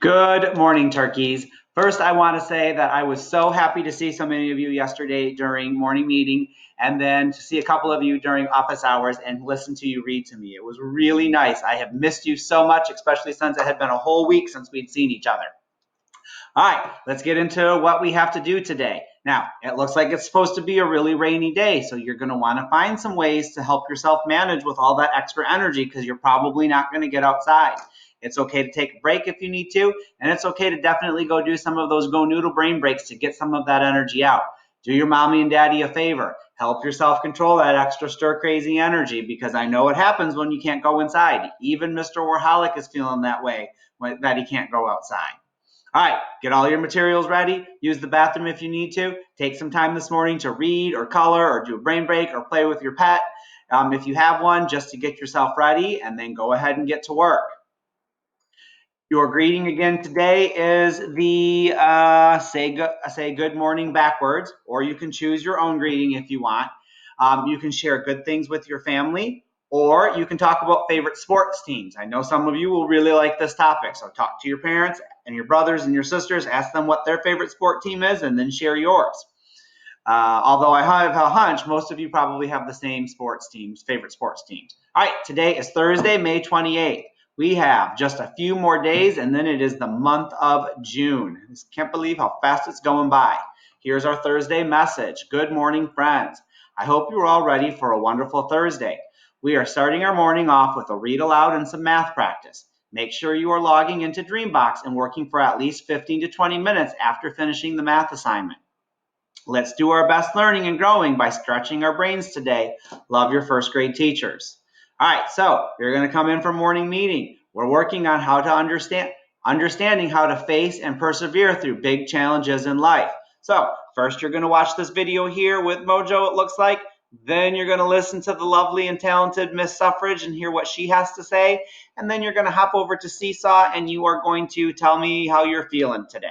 Good morning, turkeys. First, I want to say that I was so happy to see so many of you yesterday during morning meeting, and then to see a couple of you during office hours and listen to you read to me. It was really nice. I have missed you so much, especially since it had been a whole week since we'd seen each other. All right, let's get into what we have to do today. Now, it looks like it's supposed to be a really rainy day, so you're going to want to find some ways to help yourself manage with all that extra energy because you're probably not going to get outside. It's okay to take a break if you need to, and it's okay to definitely go do some of those go noodle brain breaks to get some of that energy out. Do your mommy and daddy a favor. Help yourself control that extra stir crazy energy because I know what happens when you can't go inside. Even Mr. Warholic is feeling that way, that he can't go outside. All right, get all your materials ready. Use the bathroom if you need to. Take some time this morning to read or color or do a brain break or play with your pet if you have one, just to get yourself ready, and then go ahead and get to work. Your greeting again today is the say good morning backwards, or you can choose your own greeting if you want. You can share good things with your family, or you can talk about favorite sports teams. I know some of you will really like this topic, so talk to your parents and your brothers and your sisters, ask them what their favorite sport team is, and then share yours. Although I have a hunch most of you probably have the same favorite sports teams. All right, today is Thursday, May 28th. We have just a few more days, and then it is the month of June. I just can't believe how fast it's going by. Here's our Thursday message. Good morning, friends. I hope you're all ready for a wonderful Thursday. We are starting our morning off with a read aloud and some math practice. Make sure you are logging into Dreambox and working for at least 15 to 20 minutes after finishing the math assignment. Let's do our best learning and growing by stretching our brains today. Love your first grade teachers. All right, so you're going to come in for morning meeting. We're working on how to understanding how to face and persevere through big challenges in life. So first you're going to watch this video here with Mojo, it looks like. Then you're going to listen to the lovely and talented Miss Suffrage and hear what she has to say. And then you're going to hop over to Seesaw and you are going to tell me how you're feeling today.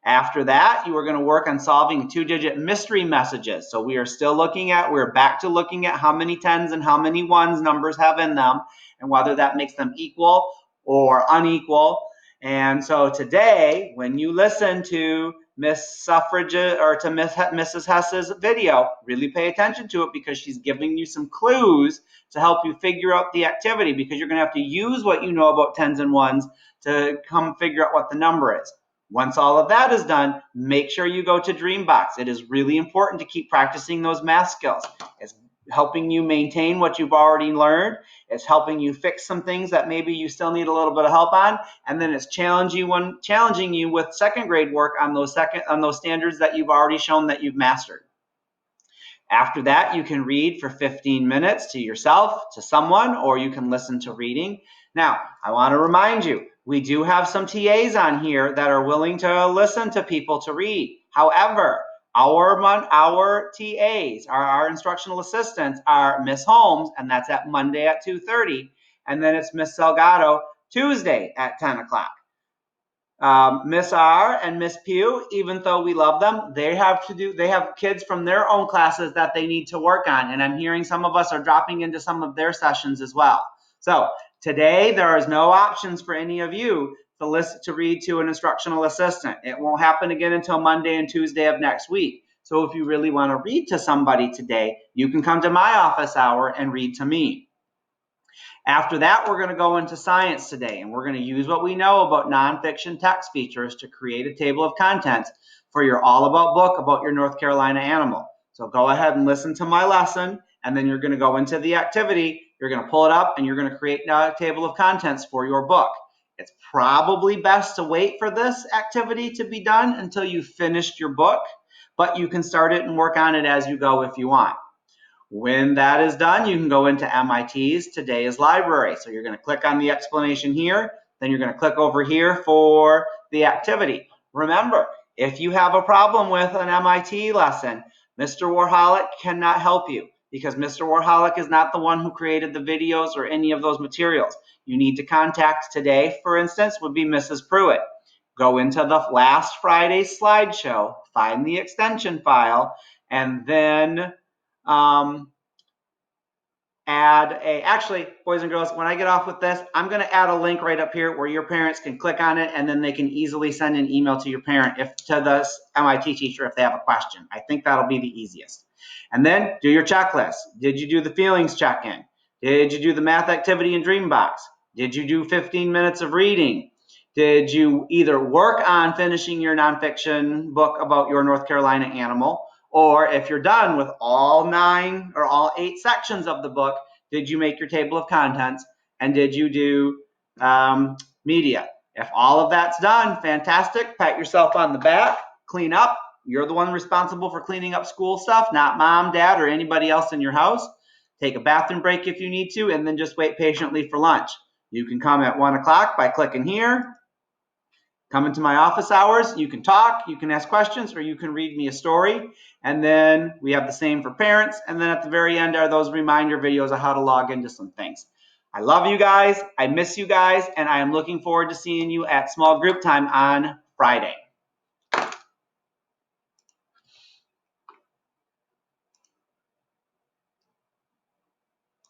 After that, you are going to work on solving two-digit mystery messages. So we're back to looking at how many tens and how many ones numbers have in them and whether that makes them equal or unequal. And so today, when you listen to Miss Suffrage or to Mrs. Hess's video, really pay attention to it because she's giving you some clues to help you figure out the activity because you're going to have to use what you know about tens and ones to come figure out what the number is. Once all of that is done, make sure you go to Dreambox. It is really important to keep practicing those math skills. It's helping you maintain what you've already learned. It's helping you fix some things that maybe you still need a little bit of help on. And then it's challenging you with second grade work on those standards that you've already shown that you've mastered. After that, you can read for 15 minutes to yourself, to someone, or you can listen to reading. Now, I want to remind you, we do have some TAs on here that are willing to listen to people to read. However, our TAs, our instructional assistants, are Miss Holmes, and that's at Monday at 2:30, and then it's Miss Salgado Tuesday at 10 o'clock. Miss R and Miss Pugh, even though we love them, they have kids from their own classes that they need to work on, and I'm hearing some of us are dropping into some of their sessions as well. So today there is no options for any of you to read to an instructional assistant. It won't happen again until Monday and Tuesday of next week. So if you really want to read to somebody today, you can come to my office hour and read to me. After that, we're going to go into science today, and we're going to use what we know about nonfiction text features to create a table of contents for your All About book about your North Carolina animal. So go ahead and listen to my lesson, and then you're going to go into the activity. You're going to pull it up, and you're going to create a table of contents for your book. It's probably best to wait for this activity to be done until you've finished your book, but you can start it and work on it as you go if you want. When that is done, you can go into MIT's Today's Library. So you're going to click on the explanation here, then you're going to click over here for the activity. Remember, if you have a problem with an MIT lesson, Mr. Warholic cannot help you because Mr. Warholic is not the one who created the videos or any of those materials. You need to contact today, for instance, would be Mrs. Pruitt. Go into the last Friday's slideshow, find the extension file, and then actually, boys and girls, when I get off with this, I'm going to add a link right up here where your parents can click on it, and then they can easily send an email to your parent, to the MIT teacher, if they have a question. I think that'll be the easiest. And then do your checklist. Did you do the feelings check-in? Did you do the math activity and dream box? Did you do 15 minutes of reading? Did you either work on finishing your nonfiction book about your North Carolina animal, or if you're done with all 9 or all 8 sections of the book, did you make your table of contents, and did you do media? If all of that's done, fantastic. Pat yourself on the back, clean up. You're the one responsible for cleaning up school stuff, not mom, dad, or anybody else in your house. Take a bathroom break if you need to, and then just wait patiently for lunch. You can come at 1 o'clock by clicking here. Come into my office hours. You can talk, you can ask questions, or you can read me a story. And then we have the same for parents. And then at the very end are those reminder videos of how to log into some things. I love you guys. I miss you guys. And I am looking forward to seeing you at small group time on Friday.